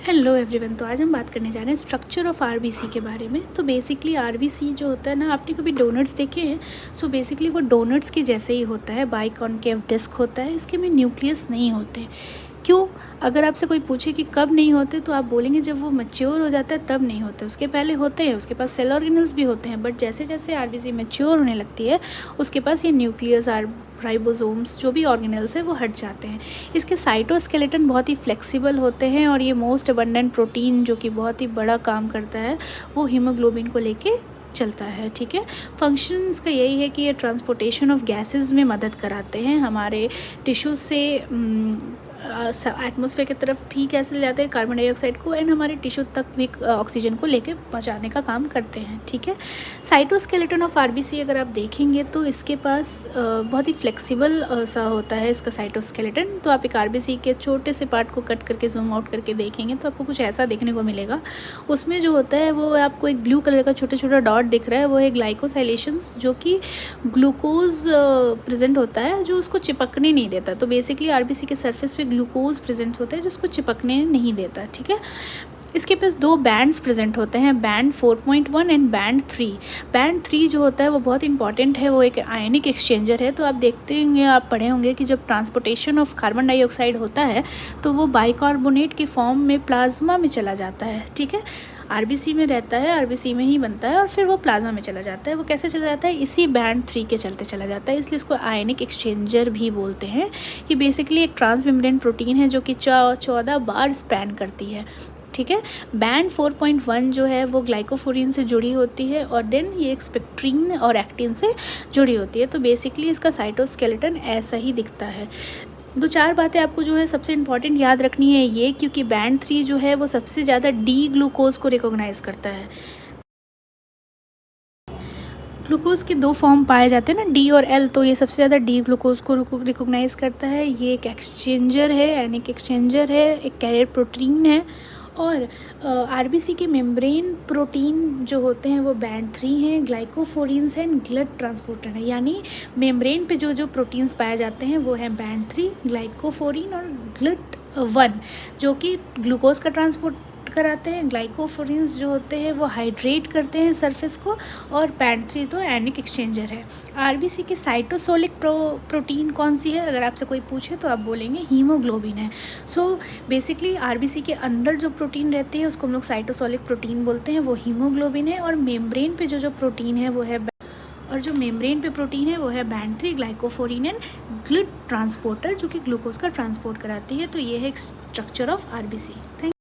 Hello everyone. तो आज हम बात करने जा रहे हैं स्ट्रक्चर ऑफ आरबीसी के बारे में। तो बेसिकली आरबीसी जो होता है ना, आपने कभी डोनट्स देखे हैं? सो बेसिकली वो डोनट्स के जैसे ही होता है, बाइकॉनकेव डिस्क होता है। इसके में न्यूक्लियस नहीं होते। क्यों? अगर आपसे कोई पूछे कि कब नहीं होते, तो आप बोलेंगे जब वो मैच्योर हो जाता है तब नहीं होते। उसके पहले होते हैं, उसके पास सेल ऑर्गेनल्स भी होते हैं, बट जैसे जैसे आरबीसी मैच्योर होने लगती है उसके पास ये न्यूक्लियस राइबोसोम्स जो भी ऑर्गेनल्स है वो हट जाते हैं। इसके साइटोस्केलेटन बहुत ही फ्लेक्सिबल होते हैं और ये मोस्ट अबंडेंट प्रोटीन जो कि बहुत ही बड़ा काम करता है वो हीमोग्लोबिन को लेके चलता है। ठीक है, फंक्शन इसका यही है कि ये ट्रांसपोर्टेशन ऑफ गैसेस में मदद कराते हैं। हमारे टिश्यू से एटमॉस्फेयर की तरफ भी गैस ले जाते हैं, कार्बन डाइऑक्साइड को, एंड हमारे टिश्यू तक भी ऑक्सीजन को लेके पहुंचाने का काम करते हैं। ठीक है, साइटोस्केलेटन ऑफ आरबीसी अगर आप देखेंगे तो इसके पास बहुत ही फ्लेक्सिबल सा होता है इसका साइटोस्केलेटन। तो आप एक आरबीसी के छोटे से पार्ट को कट करके जूम आउट करके देखेंगे तो आपको कुछ ऐसा देखने को मिलेगा। उसमें जो होता है वो आपको एक ब्लू कलर का छोटा छोटा डॉट दिख रहा है, वो है ग्लाइकोसाइलेशंस, जो कि ग्लूकोज प्रेजेंट होता है जो उसको चिपकने नहीं देता। तो बेसिकली आरबीसी के सरफेस पे ग्लूकोज प्रेजेंट होता है जो उसको चिपकने नहीं देता। ठीक है, इसके पास दो बैंड्स प्रेजेंट होते हैं, बैंड 4.1 एंड बैंड 3। बैंड 3 जो होता है वो बहुत इंपॉर्टेंट है, वो एक आयनिक एक्सचेंजर है। तो आप देखते होंगे, आप पढ़े होंगे कि जब ट्रांसपोर्टेशन ऑफ कार्बन डाइऑक्साइड होता है तो वो बाइकार्बोनेट के फॉर्म में प्लाज्मा में चला जाता है। ठीक है, आरबीसी में रहता है, आरबीसी में ही बनता है और फिर वो प्लाज्मा में चला जाता है। वो कैसे चला जाता है? इसी बैंड 3 के चलते चला जाता है, इसलिए इसको आयनिक एक्सचेंजर भी बोलते हैं। ये बेसिकली एक ट्रांसमेम्ब्रेन प्रोटीन है जो कि 14 बार स्पैन करती है। ठीक है, बैंड 4.1 जो है वो ग्लाइकोफोरिन से जुड़ी होती है और देन ये एक्सपेक्ट्रीन और एक्टिन से जुड़ी होती है। तो बेसिकली इसका साइटोस्केलेटन ऐसा ही दिखता है। दो चार बातें आपको जो है सबसे इम्पॉर्टेंट याद रखनी है ये, क्योंकि बैंड 3 जो है वो सबसे ज़्यादा डी ग्लूकोज को रिकॉग्नाइज करता है। ग्लूकोज के दो फॉर्म पाए जाते हैं ना, डी और एल, तो ये सबसे ज़्यादा डी ग्लूकोज को रिकॉग्नाइज करता है। ये एक एक्सचेंजर है, एनिक एक्सचेंजर है, एक कैरियर प्रोटीन है। और आरबीसी के मेम्ब्रेन प्रोटीन जो होते हैं वो बैंड 3 हैं, ग्लाइकोफोरिन्स हैं, ग्लूट ट्रांसपोर्टर है। यानी मेम्ब्रेन पे जो जो प्रोटीन्स पाए जाते हैं वो है बैंड 3, ग्लाइकोफोरिन और ग्लूट 1 जो कि ग्लूकोज का ट्रांसपोर्ट कराते हैं। ग्लाइकोफोरिन्स जो होते हैं वो हाइड्रेट करते हैं सरफेस को, और बैंड 3 तो एनिक एक्सचेंजर है। आरबीसी के साइटोसोलिक प्रोटीन कौन सी है? अगर आपसे कोई पूछे तो आप बोलेंगे हीमोग्लोबिन है। सो बेसिकली आरबीसी के अंदर जो प्रोटीन रहती है उसको हम लोग साइटोसोलिक प्रोटीन बोलते हैं, वो हीमोग्लोबिन है। और मेम्ब्रेन पे जो जो प्रोटीन है वो है band 3, glycophorin and GLUT transporter जो कि ग्लूकोज का ट्रांसपोर्ट कराती है। तो ये है स्ट्रक्चर ऑफ आरबीसी। थैंक